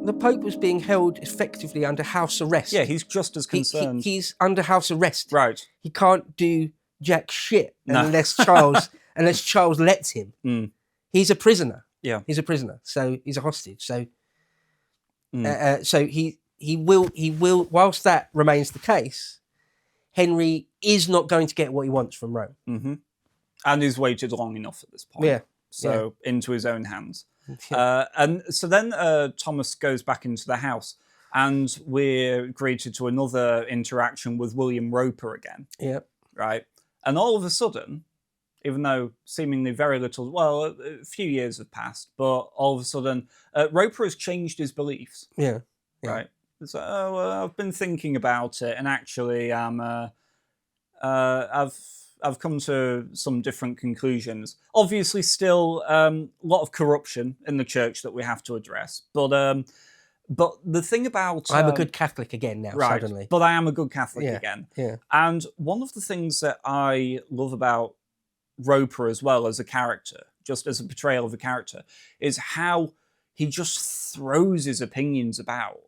the Pope was being held effectively under house arrest. Yeah, he's just as concerned. He's under house arrest. Right. He can't do jack shit No. unless Charles lets him. Mm. He's a prisoner. Yeah. He's a prisoner. So he's a hostage. So so he will whilst that remains the case, Henry is not going to get what he wants from Rome. Mm-hmm. And he's waited long enough at this point. Yeah. So into his own hands. Yeah. And so then Thomas goes back into the house, and we're greeted to another interaction with William Roper again. Yeah. Right. And all of a sudden, even though seemingly very little, well, a few years have passed, but all of a sudden, Roper has changed his beliefs. Yeah. Yeah. Right. So I've been thinking about it, and actually, I've come to some different conclusions. Obviously, still a lot of corruption in the church that we have to address. But the thing about I'm a good Catholic again now. right, Suddenly, but I am a good Catholic again. Yeah. And one of the things that I love about Roper as well as a character, just as a portrayal of a character, is how he just throws his opinions about.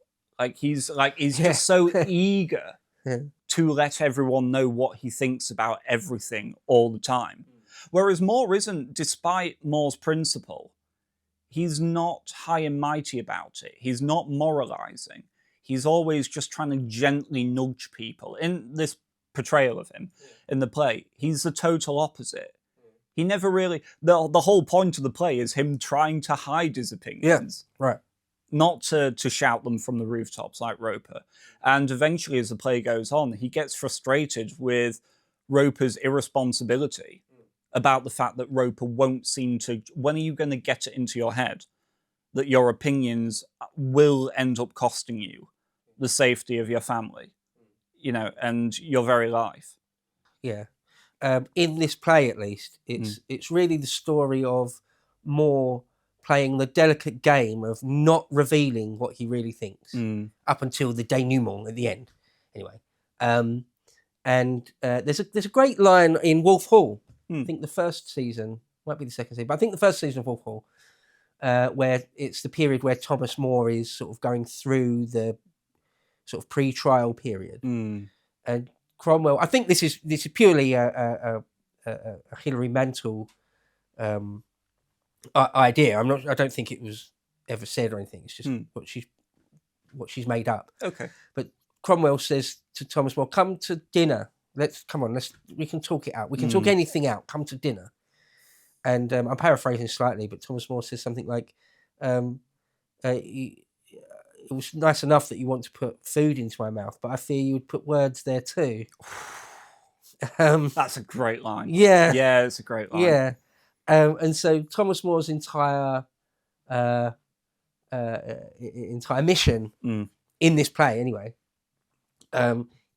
He's just so eager to let everyone know what he thinks about everything all the time. Whereas More isn't, despite More's principle, he's not high and mighty about it. He's not moralizing. He's always just trying to gently nudge people. In this portrayal of him in the play, he's the total opposite. He never really... The whole point of the play is him trying to hide his opinions. Yeah, right. Not to shout them from the rooftops like Roper. And eventually, as the play goes on, he gets frustrated with Roper's irresponsibility about the fact that Roper won't seem to... When are you going to get it into your head that your opinions will end up costing you the safety of your family, and your very life? Yeah. In this play, at least, it's really the story of More playing the delicate game of not revealing what he really thinks up until the denouement at the end. Anyway, there's a great line in Wolf Hall. I think the first season, might be the second season, but I think the first season of Wolf Hall, where it's the period where Thomas More is sort of going through the sort of pre-trial period, and Cromwell. I think this is purely a Hilary Mantel idea. I don't think it was ever said or anything. It's just what she's made up. Okay. But Cromwell says to Thomas More, "Come to dinner. We can talk it out. We can talk anything out. Come to dinner." And I'm paraphrasing slightly, but Thomas More says something like, "It was nice enough that you want to put food into my mouth, but I fear you would put words there too." That's a great line. Yeah. Yeah, it's a great line. Yeah. And so Thomas More's entire mission in this play, anyway,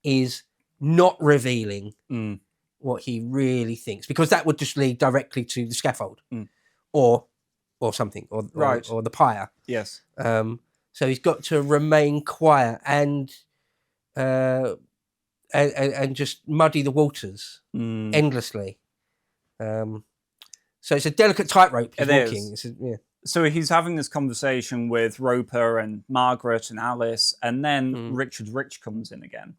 is not revealing what he really thinks, because that would just lead directly to the scaffold or something, or the pyre. Yes. So he's got to remain quiet and just muddy the waters endlessly. So it's a delicate tightrope he's walking. So he's having this conversation with Roper and Margaret and Alice, and then Richard Rich comes in again.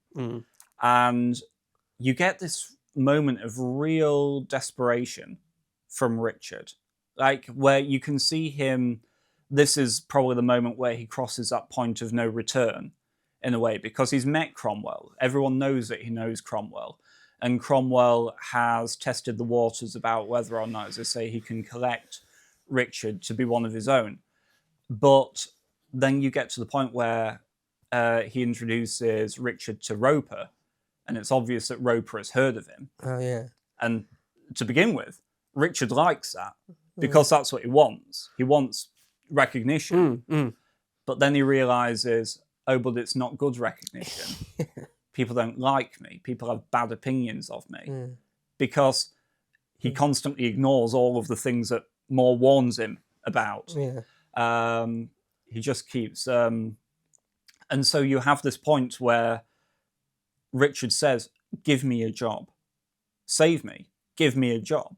And you get this moment of real desperation from Richard, where you can see him. This is probably the moment where he crosses that point of no return, in a way, because he's met Cromwell. Everyone knows that he knows Cromwell. And Cromwell has tested the waters about whether or not, as I say, he can collect Richard to be one of his own. But then you get to the point where he introduces Richard to Roper, and it's obvious that Roper has heard of him. Oh, yeah. And to begin with, Richard likes that, because that's what he wants. He wants recognition. But then he realises, oh, but it's not good recognition. People don't like me. People have bad opinions of me. Because he constantly ignores all of the things that More warns him about. He just keeps... and so you have this point where Richard says, "Give me a job. Save me. Give me a job."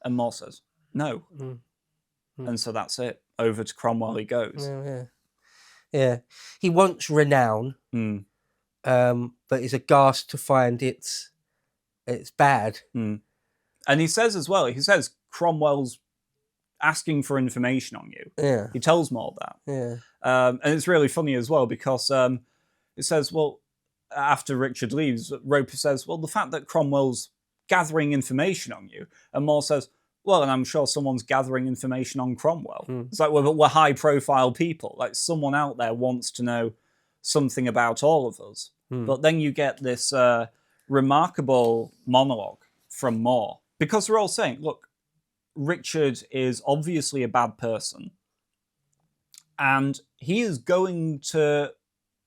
And More says, "No." And so that's it. Over to Cromwell he goes. Yeah. He wants renown, but is aghast to find it's bad. And he says as well, Cromwell's asking for information on you. Yeah. He tells Maud that. Yeah. And it's really funny as well because it says, well, after Richard leaves, Roper says, well, the fact that Cromwell's gathering information on you, and Maud says, well, and I'm sure someone's gathering information on Cromwell. It's like we're high-profile people. Like someone out there wants to know something about all of us. But then you get this remarkable monologue from Moore, because they're all saying, look, Richard is obviously a bad person, and he is going to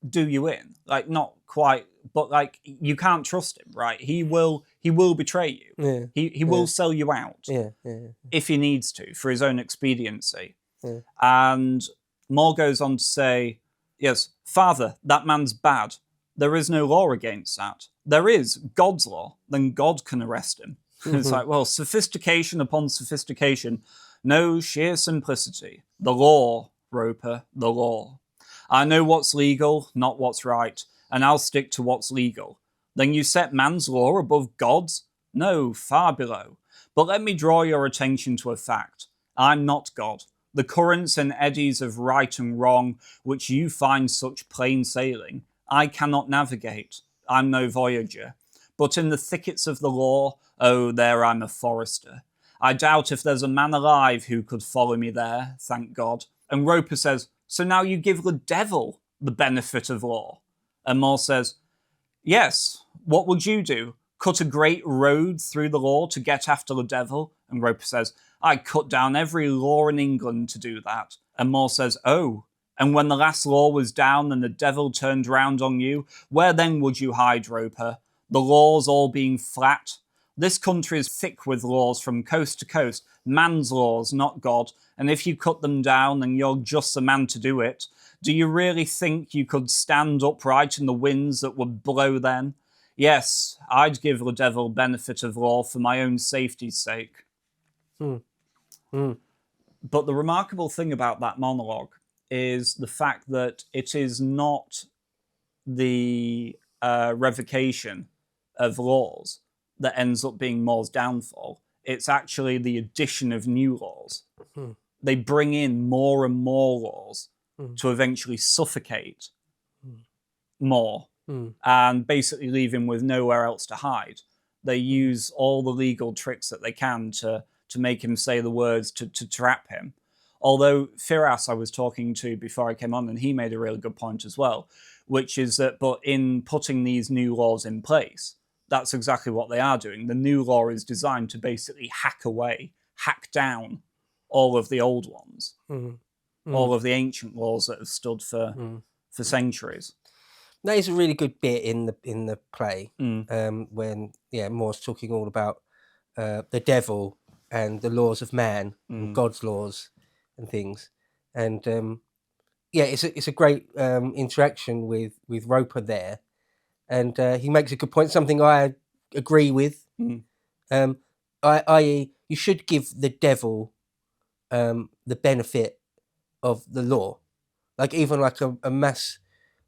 do you in. Like, not quite, but like, you can't trust him, right? He will betray you. Yeah. He will sell you out Yeah. if he needs to for his own expediency. Yeah. And Moore goes on to say, yes, Father, that man's bad. There is no law against that. There is God's law. Then God can arrest him. It's like, well, sophistication upon sophistication. No, sheer simplicity. The law, Roper, the law. I know what's legal, not what's right, and I'll stick to what's legal. Then you set man's law above God's? No, far below. But let me draw your attention to a fact. I'm not God. The currents and eddies of right and wrong, which you find such plain sailing, I cannot navigate. I'm no voyager. But in the thickets of the law, oh, there I'm a forester. I doubt if there's a man alive who could follow me there, thank God. And Roper says, so now you give the devil the benefit of law? And Moore says, yes, what would you do? Cut a great road through the law to get after the devil? And Roper says, I cut down every law in England to do that. And Moore says, oh, and when the last law was down and the devil turned round on you, where then would you hide, Roper? The laws all being flat? This country is thick with laws from coast to coast, man's laws, not God, and if you cut them down, then you're just the man to do it. Do you really think you could stand upright in the winds that would blow then? Yes, I'd give the devil benefit of law for my own safety's sake. But the remarkable thing about that monologue is the fact that it is not the revocation of laws that ends up being Moore's downfall. It's actually the addition of new laws. They bring in more and more laws to eventually suffocate Moore and basically leave him with nowhere else to hide. They use all the legal tricks that they can to make him say the words to trap him. Although Firas I was talking to before I came on, and he made a really good point as well, which is that, but in putting these new laws in place, that's exactly what they are doing. The new law is designed to basically hack down all of the old ones, all of the ancient laws that have stood for centuries. That is a really good bit in the play when Moore's talking all about the devil and the laws of man, and God's laws and things, and it's a great interaction with Roper there. And he makes a good point, something I agree with. I.e., you should give the devil the benefit of the law. Like, even like a mass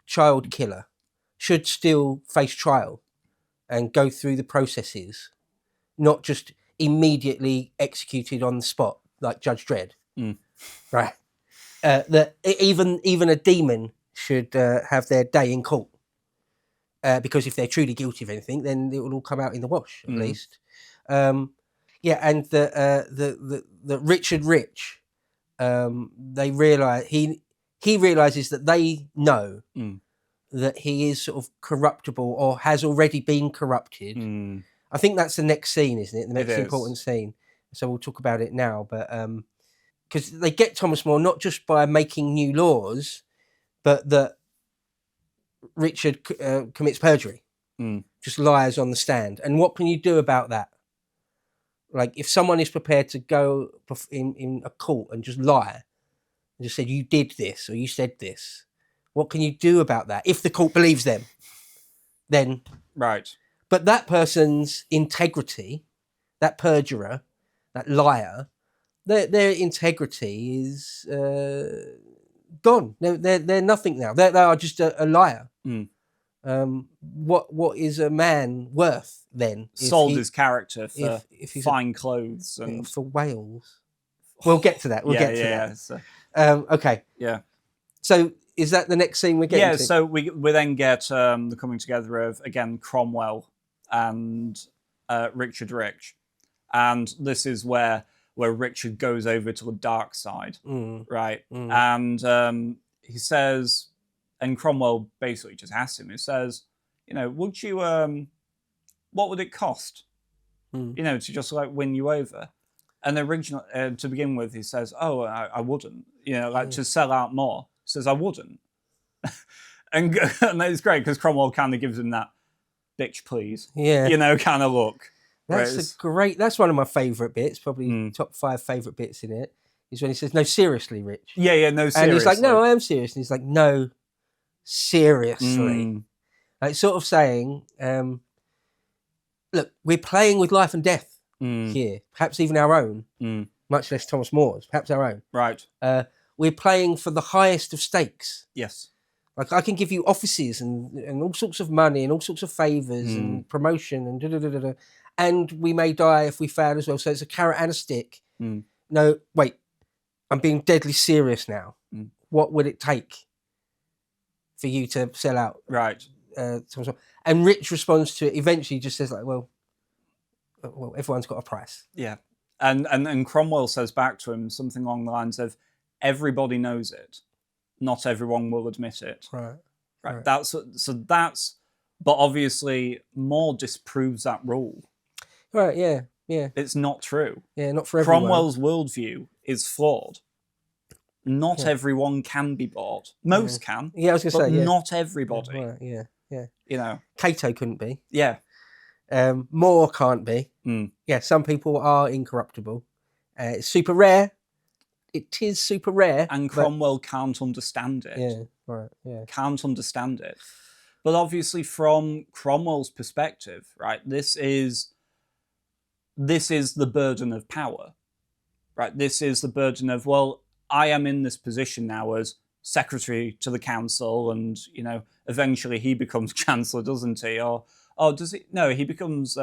child killer should still face trial and go through the processes, not just immediately executed on the spot like Judge Dredd. Right? That even a demon should have their day in court. Because if they're truly guilty of anything, then it will all come out in the wash, at least. And the Richard Rich, they realize he realizes that they know that he is sort of corruptible or has already been corrupted. I think that's the next scene, isn't it? The next important scene. So we'll talk about it now, but because they get Thomas More not just by making new laws, but that Richard commits perjury, just lies on the stand. And what can you do about that? Like, if someone is prepared to go in a court and just lie, and just said, you did this or you said this, what can you do about that? If the court believes them, then... Right. But that person's integrity, that perjurer, that liar, their integrity is gone. They're nothing now. They are just a liar. Mm. What is a man worth then? Sold his character for if he's fine clothes and for whales. We'll get to that. We'll get to that. So, okay. Yeah. So is that the next scene we're getting to? So we then get the coming together of, again, Cromwell and Richard Rich. And this is where Richard goes over to the dark side, right? And he says, and Cromwell basically just asks him, he says, would you, what would it cost, to just like win you over? And originally, to begin with, he says, "Oh, I wouldn't." To sell out more. He says, "I wouldn't." and it's great because Cromwell kind of gives him that "bitch, please," kind of look. That's one of my favourite bits. Probably top 5 favourite bits in it is when he says, "No, seriously, Rich." Yeah, no, seriously. And he's like, "No, I am serious." And he's like, "No, seriously." Like sort of saying, "Look, we're playing with life and death." Here, perhaps even our own, much less Thomas More's, perhaps our own. Right. We're playing for the highest of stakes. Yes. Like I can give you offices and all sorts of money and all sorts of favours and promotion and da-da-da-da-da. And we may die if we fail as well. So it's a carrot and a stick. No, wait, I'm being deadly serious now. What would it take for you to sell out? Right. Thomas More? And Rich responds to it, eventually just says like, well, everyone's got a price. Yeah. And Cromwell says back to him something along the lines of, everybody knows it. Not everyone will admit it. Right. That's, but obviously More disproves that rule. Right, yeah. It's not true. Yeah, not for everyone. Cromwell's worldview is flawed. Not everyone can be bought. Most can. Yeah, I was going to say, not everybody. Right, yeah. Cato couldn't be. Yeah. More can't be. Yeah, some people are incorruptible. It's super rare. It is super rare. And Cromwell can't understand it. Yeah, right, yeah. Can't understand it. But obviously from Cromwell's perspective, right, this is the burden of power. Right? This is the burden of, well, I am in this position now as secretary to the council and, eventually he becomes chancellor, doesn't he? Or does he? No, he becomes...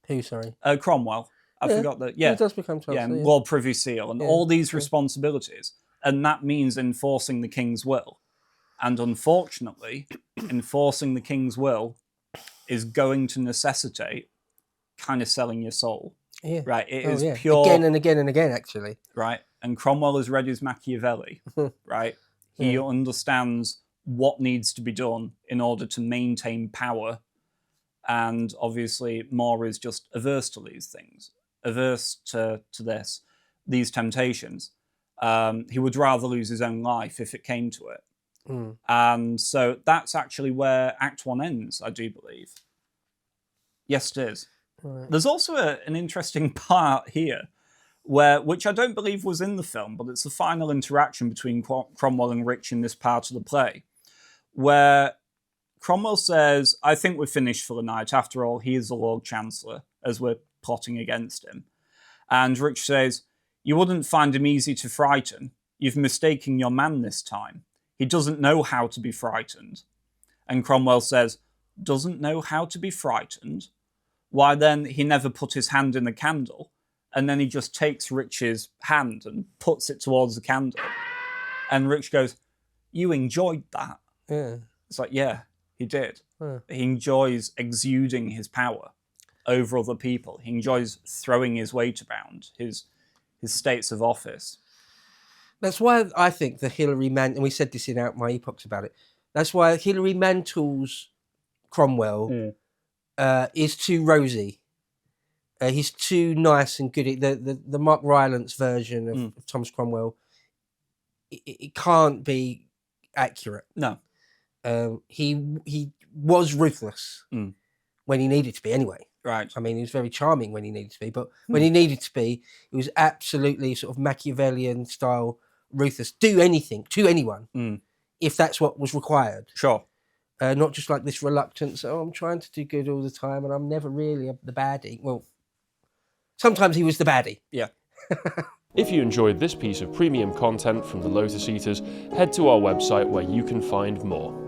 Who, sorry? Cromwell. I forgot that. Yeah, he does become chancellor. Yeah, Lord Privy Seal and all these responsibilities. And that means enforcing the king's will. And unfortunately, enforcing the king's will is going to necessitate kind of selling your soul. Yeah. Right? It is pure... Again and again and again, actually. Right? And Cromwell has read his Machiavelli. Right? He understands what needs to be done in order to maintain power. And obviously, More is just averse to these things, averse to these temptations. He would rather lose his own life if it came to it. And so that's actually where Act 1 ends, I do believe. Yes, it is. Right. There's also an interesting part here, which I don't believe was in the film, but it's the final interaction between Cromwell and Rich in this part of the play, where Cromwell says, I think we're finished for the night. After all, he is the Lord Chancellor, as we're plotting against him. And Rich says, you wouldn't find him easy to frighten. You've mistaken your man this time. He doesn't know how to be frightened. And Cromwell says, doesn't know how to be frightened? Why then he never put his hand in the candle, and then he just takes Rich's hand and puts it towards the candle. And Rich goes, you enjoyed that? Yeah. It's like, yeah. He did. He enjoys exuding his power over other people. He enjoys throwing his weight around, his states of office. That's why I think the Hilary Mantel, and we said this in My Epochs about it, that's why Hilary Mantel's Cromwell is too rosy. He's too nice and good. The Mark Rylance version of Thomas Cromwell, it can't be accurate. No. He was ruthless when he needed to be anyway. Right. I mean, he was very charming when he needed to be, but when he needed to be, he was absolutely sort of Machiavellian style ruthless. Do anything to anyone if that's what was required. Sure. Not just like this reluctance, I'm trying to do good all the time and I'm never really the baddie. Well, sometimes he was the baddie. Yeah. If you enjoyed this piece of premium content from the Lotus Eaters, head to our website where you can find more.